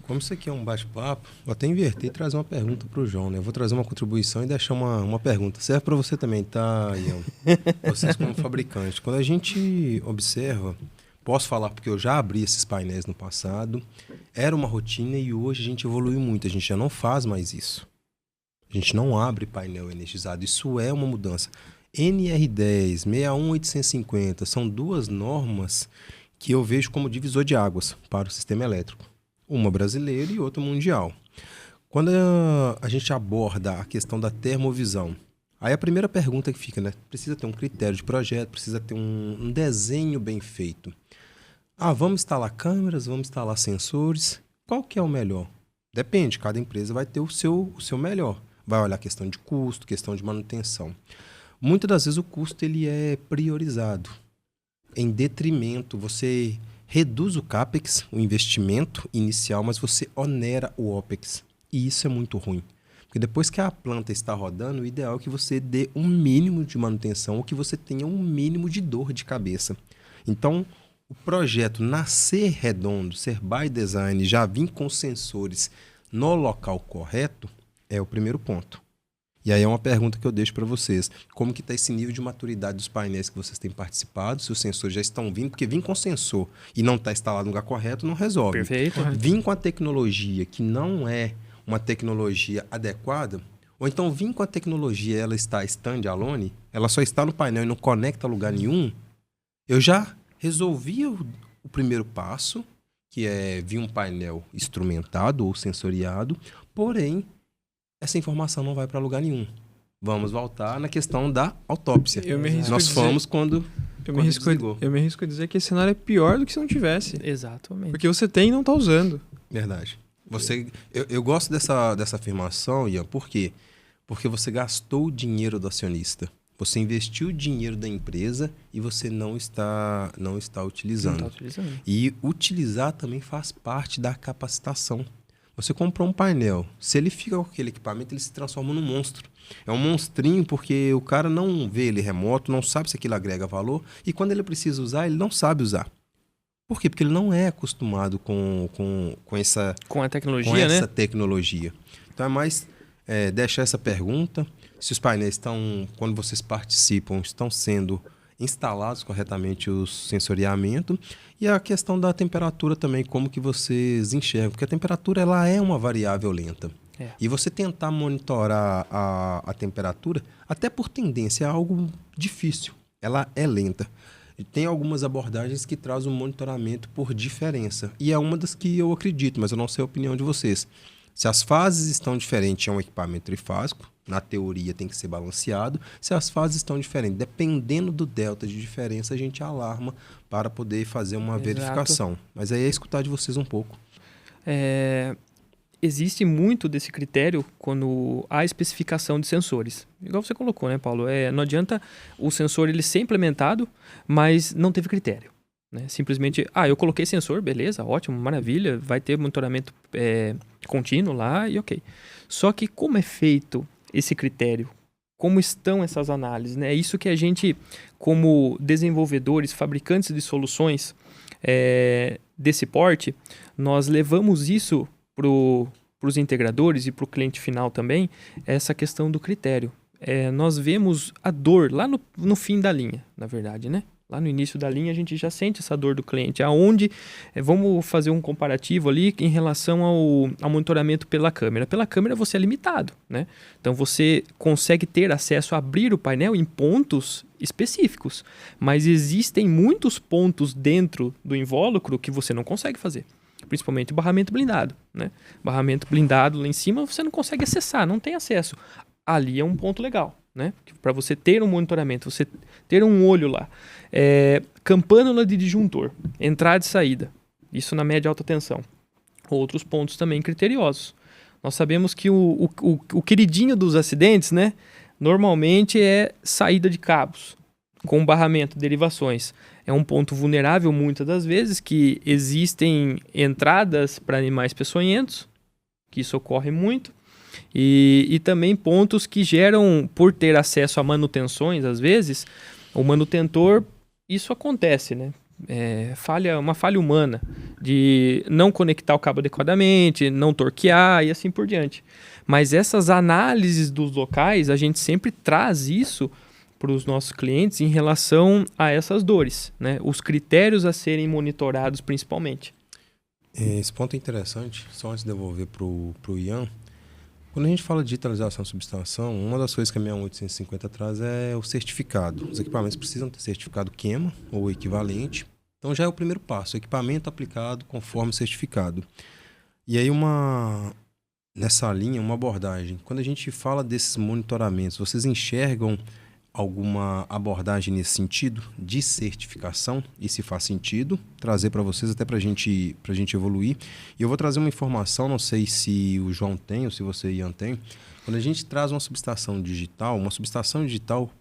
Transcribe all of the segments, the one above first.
Como isso aqui é um bate-papo, vou até inverter e trazer uma pergunta para o João, né? Eu vou trazer uma contribuição e deixar uma pergunta. Serve para você também, tá, Ian? Vocês como fabricantes. Quando a gente observa, posso falar porque eu já abri esses painéis no passado, era uma rotina e hoje a gente evoluiu muito. A gente já não faz mais isso. A gente não abre painel energizado. Isso é uma mudança. NR10, 61850 são duas normas que eu vejo como divisor de águas para o sistema elétrico. Uma brasileira e outra mundial. Quando a gente aborda a questão da termovisão, aí a primeira pergunta que fica, né? Precisa ter um critério de projeto, precisa ter um desenho bem feito. Ah, vamos instalar câmeras, vamos instalar sensores. Qual que é o melhor? Depende, cada empresa vai ter o seu melhor. Vai olhar a questão de custo, questão de manutenção. Muitas das vezes o custo ele é priorizado. Em detrimento, você reduz o CAPEX, o investimento inicial, mas você onera o OPEX. E isso é muito ruim. Porque depois que a planta está rodando, o ideal é que você dê um mínimo de manutenção ou que você tenha um mínimo de dor de cabeça. Então, o projeto nascer redondo, ser by design, já vir com sensores no local correto, é o primeiro ponto. E aí é uma pergunta que eu deixo para vocês. Como que está esse nível de maturidade dos painéis que vocês têm participado? Se os sensores já estão vindo, porque vir com sensor e não está instalado no lugar correto não resolve. Perfeito. Vir com a tecnologia que não é uma tecnologia adequada, ou então vir com a tecnologia ela está standalone, ela só está no painel e não conecta a lugar nenhum, eu já resolvi o primeiro passo, que é vir um painel instrumentado ou sensoriado, porém essa informação não vai para lugar nenhum. Vamos voltar na questão da autópsia. Nós fomos quando desligou. Eu me arrisco a dizer que esse cenário é pior do que se não tivesse. Exatamente. Porque você tem e não está usando. Verdade. Eu gosto dessa afirmação, Ian, por quê? Porque você gastou o dinheiro do acionista. Você investiu o dinheiro da empresa e você não está utilizando. Não está utilizando. E utilizar também faz parte da capacitação. Você comprou um painel, se ele fica com aquele equipamento, ele se transforma num monstro. É um monstrinho porque o cara não vê ele remoto, não sabe se aquilo agrega valor, e quando ele precisa usar, ele não sabe usar. Por quê? Porque ele não é acostumado com essa tecnologia. Então é mais deixar essa pergunta, se os painéis estão, quando vocês participam, estão sendo instalados corretamente o sensoriamento e a questão da temperatura também, como que vocês enxergam, porque a temperatura ela é uma variável lenta. E você tentar monitorar a temperatura, até por tendência, é algo difícil. Ela é lenta. E tem algumas abordagens que trazem um monitoramento por diferença. E é uma das que eu acredito, mas eu não sei a opinião de vocês. Se as fases estão diferentes, é um equipamento trifásico. Na teoria tem que ser balanceado. Se as fases estão diferentes, dependendo do delta de diferença, a gente alarma para poder fazer uma verificação. Mas aí é escutar de vocês um pouco. Existe muito desse critério quando há especificação de sensores. Igual você colocou, né, Paulo? Não adianta o sensor ele ser implementado, mas não teve critério. Né? Simplesmente, eu coloquei sensor, beleza, ótimo, maravilha, vai ter monitoramento contínuo lá e ok. Só que como é feito esse critério? Como estão essas análises? Né? É isso que a gente, como desenvolvedores, fabricantes de soluções desse porte, nós levamos isso para os integradores e para o cliente final também, essa questão do critério. Nós vemos a dor lá no fim da linha, na verdade, né? Lá no início da linha a gente já sente essa dor do cliente, aonde vamos fazer um comparativo ali em relação ao monitoramento pela câmera. Pela câmera você é limitado, né? Então você consegue ter acesso a abrir o painel em pontos específicos, mas existem muitos pontos dentro do invólucro que você não consegue fazer. Principalmente o barramento blindado, né? Barramento blindado lá em cima você não consegue acessar, não tem acesso. Ali é um ponto legal, né? Para você ter um monitoramento, você ter um olho lá. Campânula de disjuntor, entrada e saída. Isso na média e alta tensão. Outros pontos também criteriosos. Nós sabemos que o queridinho dos acidentes, né? Normalmente é saída de cabos, com barramento, derivações. É um ponto vulnerável muitas das vezes, que existem entradas para animais peçonhentos, que isso ocorre muito, e também pontos que geram, por ter acesso a manutenções, às vezes, o manutentor, isso acontece, né? uma falha humana de não conectar o cabo adequadamente, não torquear e assim por diante. Mas essas análises dos locais, a gente sempre traz isso para os nossos clientes em relação a essas dores, né? Os critérios a serem monitorados principalmente. Esse ponto é interessante, só antes de devolver para o Ian. Quando a gente fala de digitalização de subestação, uma das coisas que a 61850 traz é o certificado. Os equipamentos precisam ter certificado QEMA ou equivalente. Então já é o primeiro passo, equipamento aplicado conforme certificado. E aí nessa linha, uma abordagem. Quando a gente fala desses monitoramentos, vocês enxergam alguma abordagem nesse sentido de certificação? E se faz sentido, trazer para vocês até para a gente evoluir. E eu vou trazer uma informação, não sei se o João tem ou se você, Ian, tem. Quando a gente traz uma subestação digital,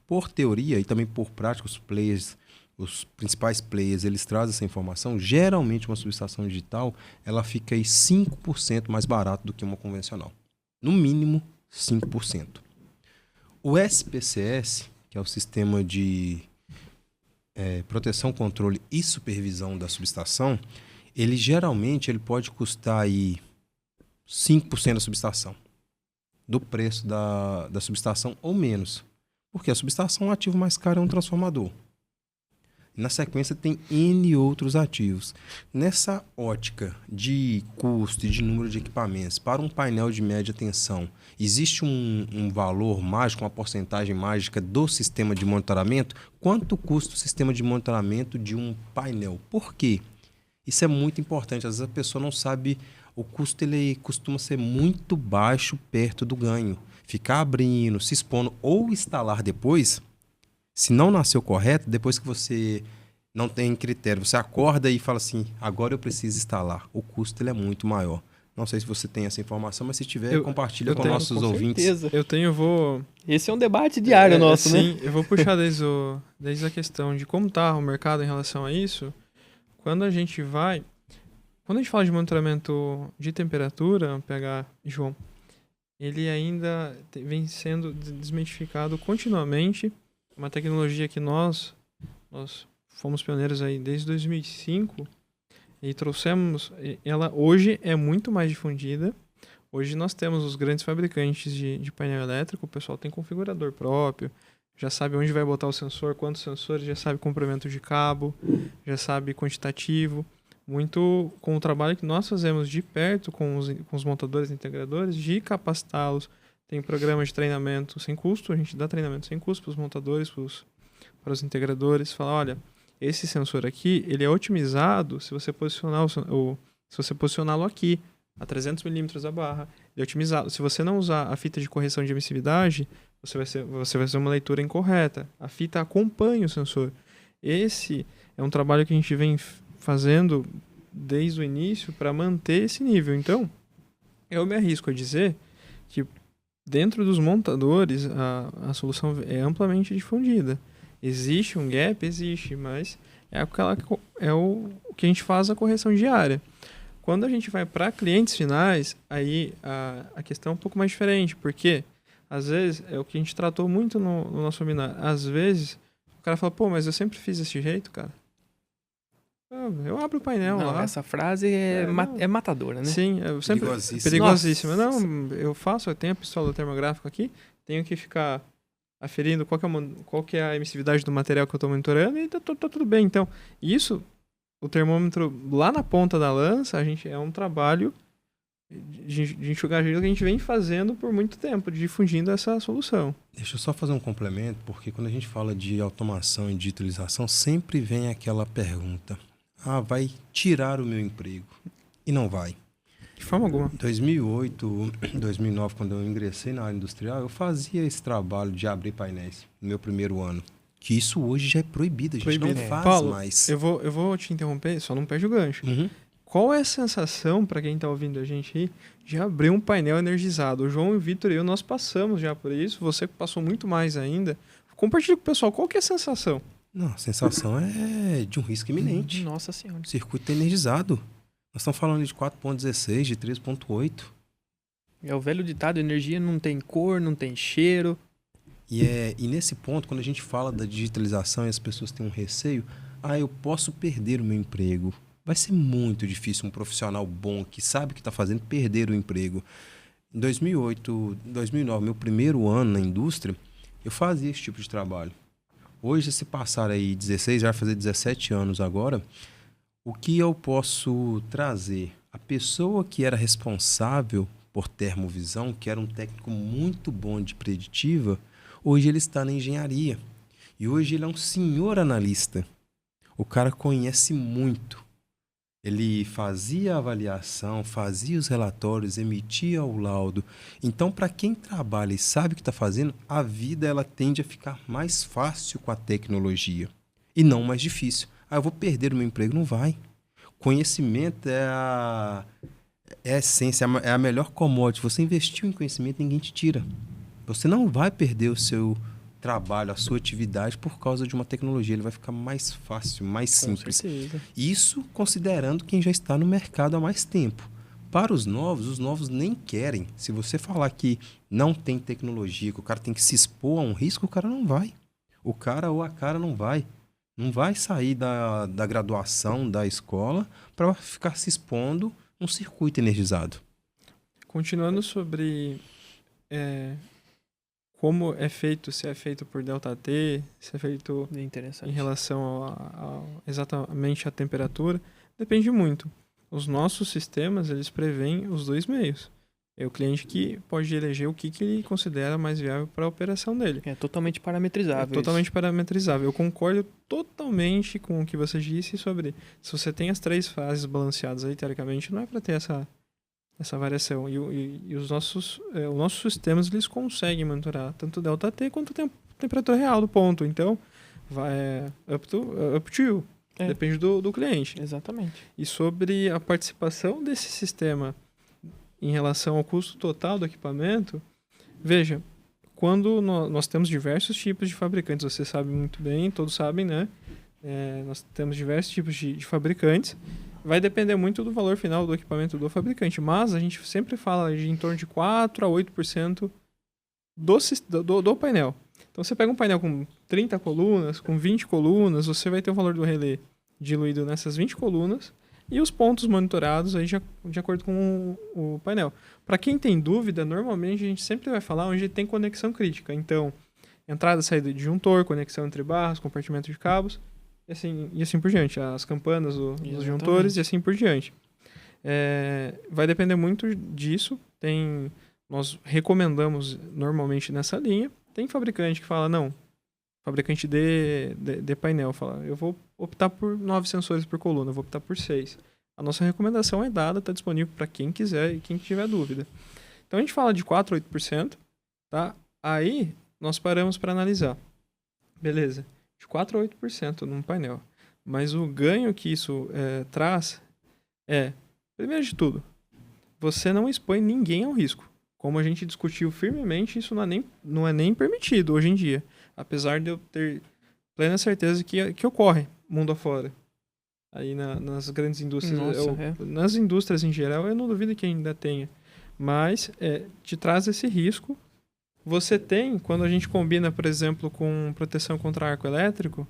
por teoria e também por prática, os principais players, eles trazem essa informação. Geralmente uma subestação digital, ela fica aí 5% mais barato do que uma convencional. No mínimo 5%. O SPCS, que é o Sistema de Proteção, Controle e Supervisão da Subestação, ele geralmente pode custar aí 5% da subestação, do preço da subestação ou menos. Porque a subestação, o ativo mais caro é um transformador. Na sequência tem N outros ativos. Nessa ótica de custo e de número de equipamentos para um painel de média tensão, existe um valor mágico, uma porcentagem mágica do sistema de monitoramento? Quanto custa o sistema de monitoramento de um painel? Por quê? Isso é muito importante. Às vezes a pessoa não sabe, o custo ele costuma ser muito baixo perto do ganho. Ficar abrindo, se expondo ou instalar depois... Se não nasceu correto, depois que você não tem critério, você acorda e fala assim, agora eu preciso instalar. O custo ele é muito maior. Não sei se você tem essa informação, mas se tiver, compartilha com nossos ouvintes. Certeza. Eu vou... Esse é um debate diário nosso, né? Sim, eu vou puxar desde a questão de como está o mercado em relação a isso. Quando a gente fala de monitoramento de temperatura, pH, João, ele ainda vem sendo desmistificado continuamente. Uma tecnologia que nós fomos pioneiros aí desde 2005 e trouxemos, ela hoje é muito mais difundida. Hoje nós temos os grandes fabricantes de painel elétrico, o pessoal tem configurador próprio, já sabe onde vai botar o sensor, quantos sensores, já sabe comprimento de cabo, já sabe quantitativo. Muito com o trabalho que nós fazemos de perto com os montadores e integradores, de capacitá-los. Tem programas de treinamento sem custo, a gente dá treinamento sem custo para os montadores, para os integradores. Fala, olha, esse sensor aqui, ele é otimizado se você posicioná-lo aqui, a 300 milímetros da barra. Ele é otimizado. Se você não usar a fita de correção de emissividade, você vai fazer uma leitura incorreta. A fita acompanha o sensor. Esse é um trabalho que a gente vem fazendo desde o início para manter esse nível. Então, eu me arrisco a dizer que dentro dos montadores, a solução é amplamente difundida. Existe um gap? Existe, mas é o que a gente faz a correção diária. Quando a gente vai para clientes finais, aí a questão é um pouco mais diferente, porque às vezes é o que a gente tratou muito no nosso webinar. Às vezes o cara fala, pô, mas eu sempre fiz desse jeito, cara. Eu abro o painel lá. Essa frase é matadora, né? Sim, perigosíssima. Não, eu tenho a pistola termográfica aqui, tenho que ficar aferindo qual que é a emissividade do material que eu estou monitorando e tá tudo bem. Então, isso, o termômetro lá na ponta da lança, é um trabalho de enxugar gelo que a gente vem fazendo por muito tempo, difundindo essa solução. Deixa eu só fazer um complemento, porque quando a gente fala de automação e digitalização, sempre vem aquela pergunta. Vai tirar o meu emprego. E não vai. De forma alguma. Em 2008, 2009, quando eu ingressei na área industrial, eu fazia esse trabalho de abrir painéis no meu primeiro ano. Que isso hoje já é proibido, a gente não faz Paulo, mais. Eu vou te interromper, só não perde o gancho. Uhum. Qual é a sensação, para quem está ouvindo a gente aí, de abrir um painel energizado? O João, o Vitor e eu, nós passamos já por isso. Você passou muito mais ainda. Compartilha com o pessoal, qual que é a sensação? Não, a sensação é de um risco iminente. Nossa Senhora. O circuito energizado. Nós estamos falando de 4.16, de 3.8. É o velho ditado, energia não tem cor, não tem cheiro. E nesse ponto, quando a gente fala da digitalização e as pessoas têm um receio, eu posso perder o meu emprego. Vai ser muito difícil um profissional bom que sabe o que está fazendo perder o emprego. Em 2008, 2009, meu primeiro ano na indústria, eu fazia esse tipo de trabalho. Hoje, se passar aí 16, já vai fazer 17 anos agora, o que eu posso trazer? A pessoa que era responsável por termovisão, que era um técnico muito bom de preditiva, hoje ele está na engenharia. E hoje ele é um senhor analista. O cara conhece muito. Ele fazia a avaliação, fazia os relatórios, emitia o laudo. Então, para quem trabalha e sabe o que está fazendo, a vida ela tende a ficar mais fácil com a tecnologia e não mais difícil. Eu vou perder o meu emprego? Não vai. Conhecimento é a essência, é a melhor commodity. Você investiu em conhecimento, ninguém te tira. Você não vai perder o seu trabalho, a sua atividade por causa de uma tecnologia. Ele vai ficar mais fácil, mais simples. Com certeza. Isso considerando quem já está no mercado há mais tempo. Para os novos nem querem. Se você falar que não tem tecnologia, que o cara tem que se expor a um risco, o cara não vai. O cara ou a cara não vai. Não vai sair da graduação, da escola, para ficar se expondo num circuito energizado. Continuando sobre como é feito, se é feito por ΔT, se é feito É interessante. em relação exatamente à temperatura, depende muito. Os nossos sistemas, eles preveem os dois meios. É o cliente que pode eleger o que ele considera mais viável para a operação dele. É totalmente parametrizável. É totalmente parametrizável. Eu concordo totalmente com o que você disse sobre se você tem as 3 fases balanceadas aí, teoricamente, não é para ter essa variação. E os nossos sistemas, eles conseguem monitorar tanto o ΔT quanto a temperatura real do ponto. Então, vai up to you. Depende do cliente. Exatamente. E sobre a participação desse sistema em relação ao custo total do equipamento, veja, quando nós temos diversos tipos de fabricantes, você sabe muito bem, todos sabem, né? Nós temos diversos tipos de fabricantes. Vai depender muito do valor final do equipamento do fabricante, mas a gente sempre fala de em torno de 4 a 8% do painel. Então, você pega um painel com 30 colunas, com 20 colunas, você vai ter o valor do relé diluído nessas 20 colunas e os pontos monitorados aí de acordo com o painel. Para quem tem dúvida, normalmente a gente sempre vai falar onde tem conexão crítica. Então, entrada e saída de disjuntor, conexão entre barras, compartimento de cabos, e assim por diante. As campanas dos disjuntores e assim por diante. Vai depender muito disso. Nós recomendamos normalmente nessa linha. Tem fabricante que fala, não, fabricante de painel fala, eu vou optar por 9 sensores por coluna, eu vou optar por 6. A nossa recomendação é dada, está disponível para quem quiser e quem tiver dúvida. Então a gente fala de 4 a 8%, tá? Aí nós paramos para analisar. Beleza, de 4 a 8% num painel. Mas o ganho que isso traz primeiro de tudo, você não expõe ninguém ao risco. Como a gente discutiu firmemente, isso não é nem permitido hoje em dia. Apesar de eu ter plena certeza que ocorre mundo afora. Aí nas grandes indústrias, nas indústrias em geral, eu não duvido que ainda tenha. Mas te traz esse risco. Você tem, quando a gente combina, por exemplo, com proteção contra arco elétrico,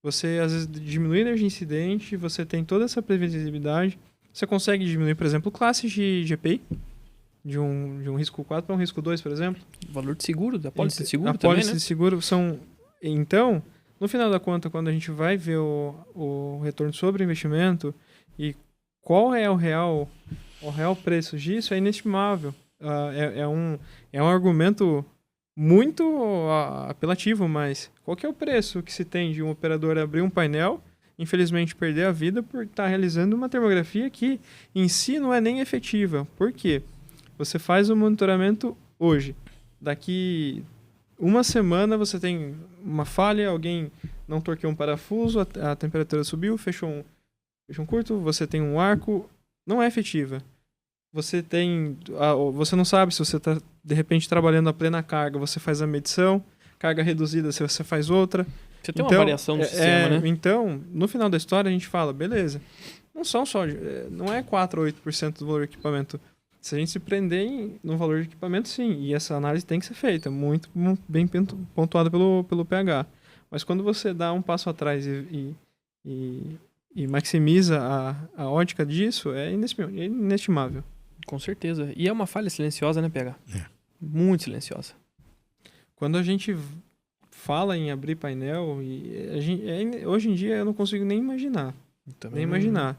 você às vezes diminui a energia incidente, você tem toda essa previsibilidade. Você consegue diminuir, por exemplo, classes de GPI. De um risco 4 para um risco 2, por exemplo. O valor de seguro, da pólice de seguro também, né? A pólice de seguro são... Então, no final da conta, quando a gente vai ver o retorno sobre o investimento e qual é o real preço disso, é inestimável. É um argumento muito apelativo, mas qual que é o preço que se tem de um operador abrir um painel, infelizmente perder a vida por estar realizando uma termografia que em si não é nem efetiva? Por quê? Você faz o monitoramento hoje. Daqui uma semana você tem uma falha, alguém não torqueou um parafuso, a temperatura subiu, fechou um curto, você tem um arco, não é efetiva. Você não sabe se você está, de repente, trabalhando a plena carga, você faz a medição, carga reduzida, se você faz outra. Você tem uma variação do sistema, né? Então, no final da história, a gente fala, beleza, não é 4 ou 8% do valor do equipamento. Se a gente se prender no valor de equipamento, sim. E essa análise tem que ser feita, muito bem pontuada pelo pH. Mas quando você dá um passo atrás e e maximiza a ótica disso, é inestimável. Com certeza. E é uma falha silenciosa, né, PH? É. Muito silenciosa. Quando a gente fala em abrir painel, hoje em dia eu não consigo nem imaginar. Também Nem imaginar.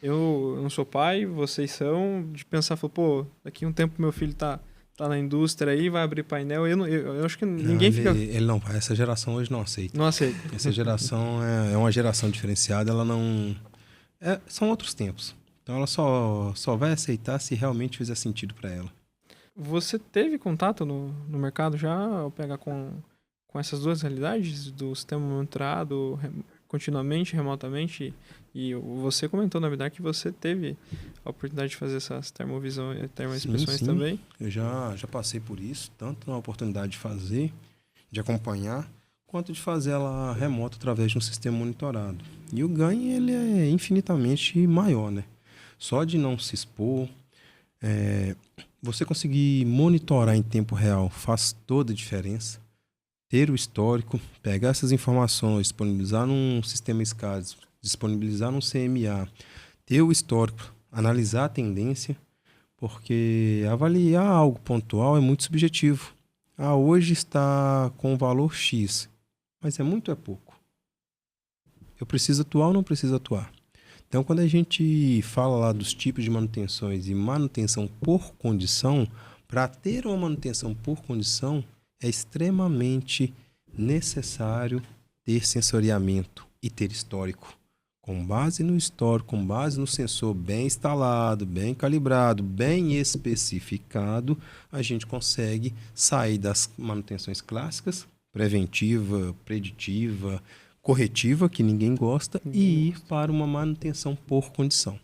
Eu não sou pai, vocês são, de pensar, pô, daqui a um tempo meu filho tá na indústria aí, vai abrir painel. Eu acho que ninguém fica. Ele não vai. Essa geração hoje não aceita. Não aceita. Essa geração é uma geração diferenciada, ela não. São outros tempos. Então ela só vai aceitar se realmente fizer sentido para ela. Você teve contato no mercado já, ao pegar com essas duas realidades, do sistema monitorado continuamente, remotamente? E você comentou, na verdade, que você teve a oportunidade de fazer essas termoinspeções Sim. também. Eu já passei por isso, tanto na oportunidade de fazer, de acompanhar, quanto de fazer ela remota através de um sistema monitorado. E o ganho ele é infinitamente maior, né? Só de não se expor, você conseguir monitorar em tempo real faz toda a diferença. Ter o histórico, pegar essas informações, disponibilizar num sistema SCADA, disponibilizar num CMA, ter o histórico, analisar a tendência, porque avaliar algo pontual é muito subjetivo. Hoje está com valor X, mas é pouco. Eu preciso atuar ou não preciso atuar? Então, quando a gente fala lá dos tipos de manutenções e manutenção por condição, para ter uma manutenção por condição, é extremamente necessário ter sensoriamento e ter histórico. Com base no histórico, com base no sensor bem instalado, bem calibrado, bem especificado, a gente consegue sair das manutenções clássicas, preventiva, preditiva, corretiva, que ninguém gosta, e ir para uma manutenção por condição.